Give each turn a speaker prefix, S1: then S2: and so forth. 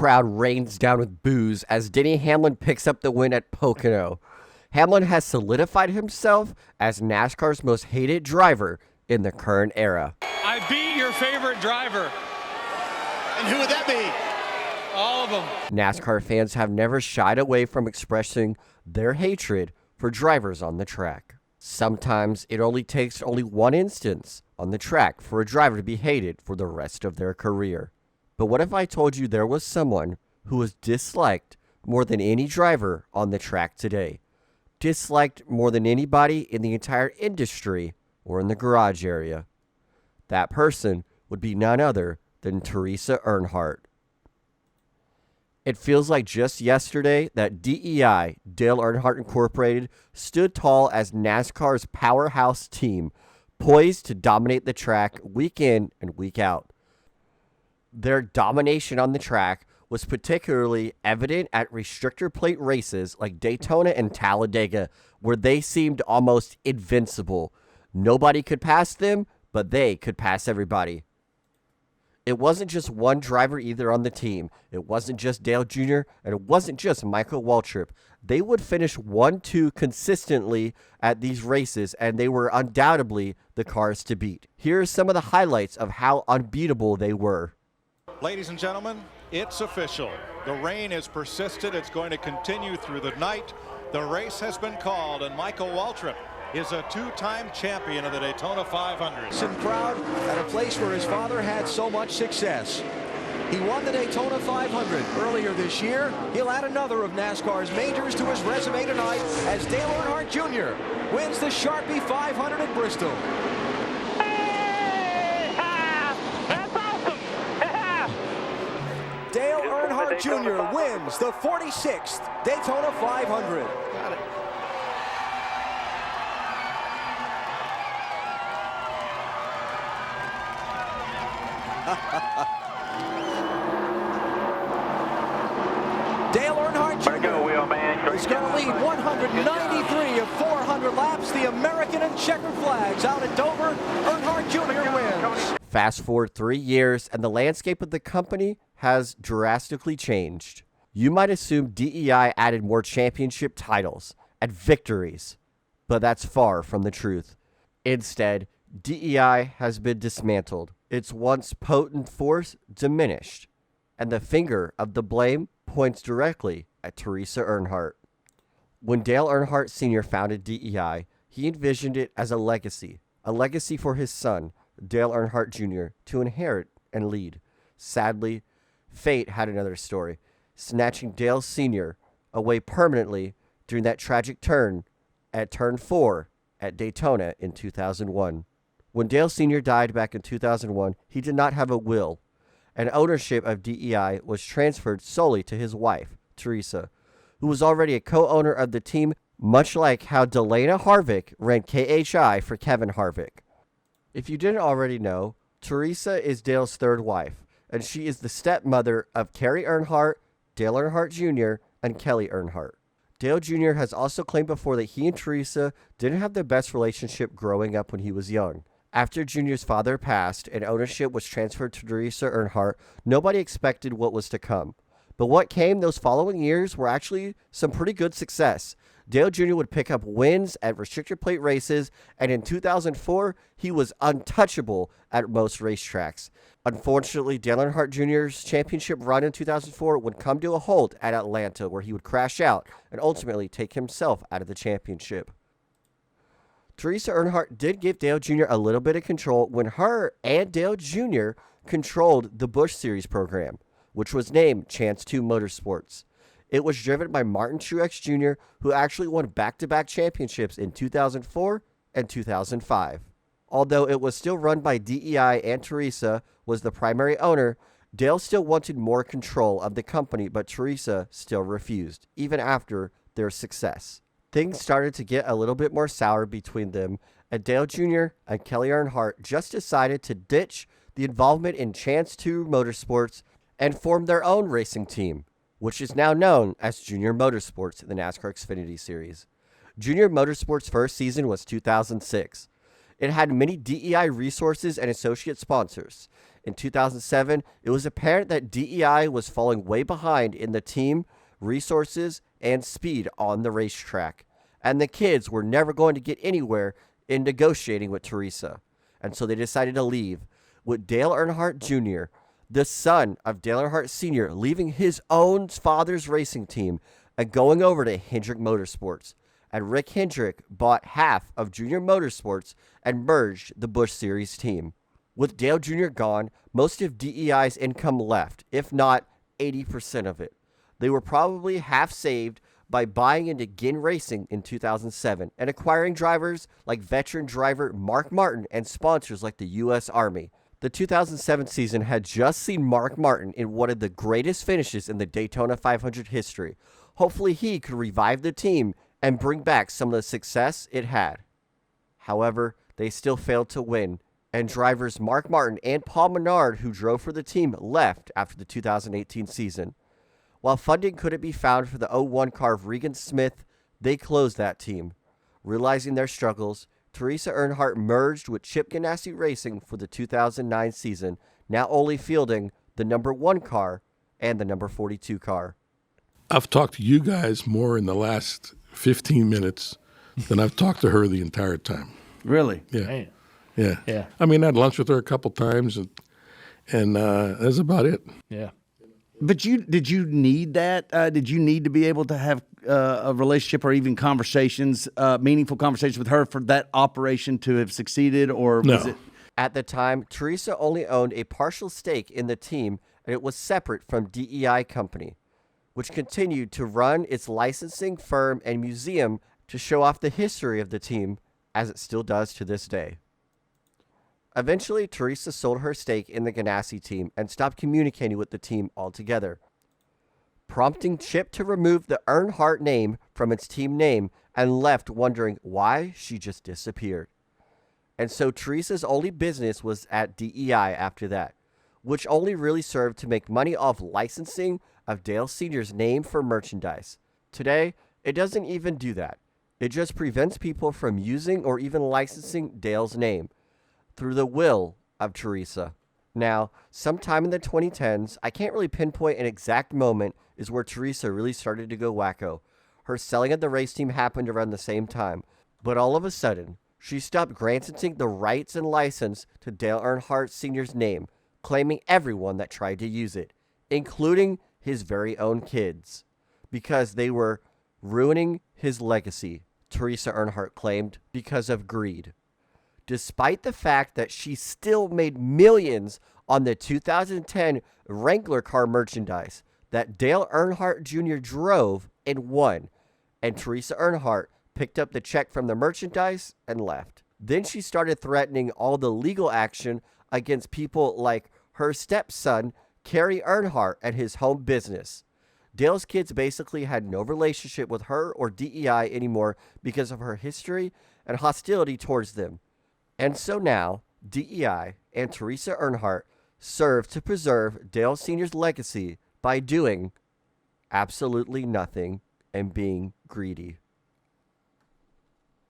S1: crowd rains down with boos as Denny Hamlin picks up the win at Pocono. Hamlin has solidified himself as NASCAR's most hated driver in the current era.
S2: I beat your favorite driver.
S3: And who would that be?
S2: All of them.
S1: NASCAR fans have never shied away from expressing their hatred for drivers on the track. Sometimes it only takes one instance on the track for a driver to be hated for the rest of their career. But what if I told you there was someone who was disliked more than any driver on the track today? Disliked more than anybody in the entire industry or in the garage area. That person would be none other than Teresa Earnhardt. It feels like just yesterday that D.E.I, Dale Earnhardt Incorporated, stood tall as NASCAR's powerhouse team, poised to dominate the track week in and week out. Their domination on the track was particularly evident at restrictor plate races like Daytona and Talladega, where they seemed almost invincible. Nobody could pass them, but they could pass everybody. It wasn't just one driver either on the team. It wasn't just Dale Jr., and it wasn't just Michael Waltrip. They would finish 1-2 consistently at these races, and they were undoubtedly the cars to beat. Here are some of the highlights of how unbeatable they were.
S4: Ladies and gentlemen, it's official. The rain has persisted. It's going to continue through the night. The race has been called, and Michael Waltrip is a two-time champion of the Daytona 500.
S5: And proud at a place where his father had so much success. He won the Daytona 500 earlier this year. He'll add another of NASCAR's majors to his resume tonight as Dale Earnhardt Jr. wins the Sharpie 500 at Bristol. Dale Earnhardt Jr. wins the 46th Daytona 500. Dale Earnhardt Jr. is going to lead 193 of 400 laps. The American and checkered flags out at Dover. Earnhardt Jr. wins.
S1: Fast forward 3 years, and the landscape of the company has drastically changed. You might assume DEI added more championship titles and victories, but that's far from the truth. Instead, DEI has been dismantled, its once potent force diminished, and the finger of the blame points directly at Teresa Earnhardt. When Dale Earnhardt Sr. founded DEI, he envisioned it as a legacy for his son, Dale Earnhardt Jr., to inherit and lead. Sadly, fate had another story, snatching Dale Sr. away permanently during that tragic turn at Turn 4 at Daytona in 2001. When Dale Sr. died back in 2001, he did not have a will, and ownership of DEI was transferred solely to his wife, Teresa, who was already a co-owner of the team, much like how Delana Harvick ran KHI for Kevin Harvick. If you didn't already know, Teresa is Dale's third wife, and she is the stepmother of Kerry Earnhardt, Dale Earnhardt Jr., and Kelly Earnhardt. Dale Jr. has also claimed before that he and Teresa didn't have the best relationship growing up when he was young. After Jr.'s father passed and ownership was transferred to Teresa Earnhardt, nobody expected what was to come. But what came those following years were actually some pretty good success. Dale Jr. would pick up wins at restrictor plate races, and in 2004, he was untouchable at most racetracks. Unfortunately, Dale Earnhardt Jr.'s championship run in 2004 would come to a halt at Atlanta, where he would crash out and ultimately take himself out of the championship. Teresa Earnhardt did give Dale Jr. a little bit of control when her and Dale Jr. controlled the Busch Series program, which was named Chance 2 Motorsports. It was driven by Martin Truex Jr., who actually won back-to-back championships in 2004 and 2005. Although it was still run by DEI and Teresa was the primary owner, Dale still wanted more control of the company, but Teresa still refused, even after their success. Things started to get a little bit more sour between them, and Dale Jr. and Kelly Earnhardt just decided to ditch the involvement in Chance 2 Motorsports and form their own racing team, which is now known as Junior Motorsports in the NASCAR Xfinity Series. Junior Motorsports' first season was 2006. It had many DEI resources and associate sponsors. in 2007, it was apparent that DEI was falling way behind in the team, resources, and speed on the racetrack. And the kids were never going to get anywhere in negotiating with Teresa. And so they decided to leave, with Dale Earnhardt Jr., the son of Dale Earnhardt Sr., leaving his own father's racing team and going over to Hendrick Motorsports. And Rick Hendrick bought half of Junior Motorsports and merged the Busch Series team. With Dale Jr. gone, most of DEI's income left, if not 80% of it. They were probably half saved by buying into Ginn Racing in 2007 and acquiring drivers like veteran driver Mark Martin and sponsors like the U.S. Army. The 2007 season had just seen Mark Martin in one of the greatest finishes in the Daytona 500 history. Hopefully he could revive the team and bring back some of the success it had. However, they still failed to win, and drivers Mark Martin and Paul Menard, who drove for the team, left after the 2018 season. While funding couldn't be found for the 01 car of Regan Smith, they closed that team. Realizing their struggles, Teresa Earnhardt merged with Chip Ganassi Racing for the 2009 season, now only fielding the number 1 car and the number 42 car.
S6: I've talked to you guys more in the last 15 minutes than I've talked to her the entire time.
S7: Really?
S6: Yeah.
S7: Man.
S6: Yeah.
S7: Yeah.
S6: I mean, I had lunch with her a couple times, and that's about it.
S7: Yeah. But did you need that? Did you need to be able to have a relationship or even conversations, meaningful conversations with her for that operation to have succeeded? Or was it?
S1: At the time, Teresa only owned a partial stake in the team, and it was separate from DEI Company, which continued to run its licensing firm and museum to show off the history of the team, as it still does to this day. Eventually, Teresa sold her stake in the Ganassi team and stopped communicating with the team altogether, prompting Chip to remove the Earnhardt name from its team name and left wondering why she just disappeared. And so Teresa's only business was at DEI after that, which only really served to make money off licensing of Dale Sr.'s name for merchandise. Today, it doesn't even do that. It just prevents people from using or even licensing Dale's name through the will of Teresa. Now, sometime in the 2010s, I can't really pinpoint an exact moment, is where Teresa really started to go wacko. Her selling of the race team happened around the same time, but all of a sudden, she stopped granting the rights and license to Dale Earnhardt Sr.'s name, claiming everyone that tried to use it, including his very own kids, because they were ruining his legacy, Teresa Earnhardt claimed, because of greed. Despite the fact that she still made millions on the 2010 Wrangler car merchandise that Dale Earnhardt Jr. drove and won, and Teresa Earnhardt picked up the check from the merchandise and left. Then she started threatening all the legal action against people like her stepson, Kerry Earnhardt, and his home business. Dale's kids basically had no relationship with her or DEI anymore because of her history and hostility towards them. And so now, DEI and Teresa Earnhardt serve to preserve Dale Sr.'s legacy by doing absolutely nothing and being greedy.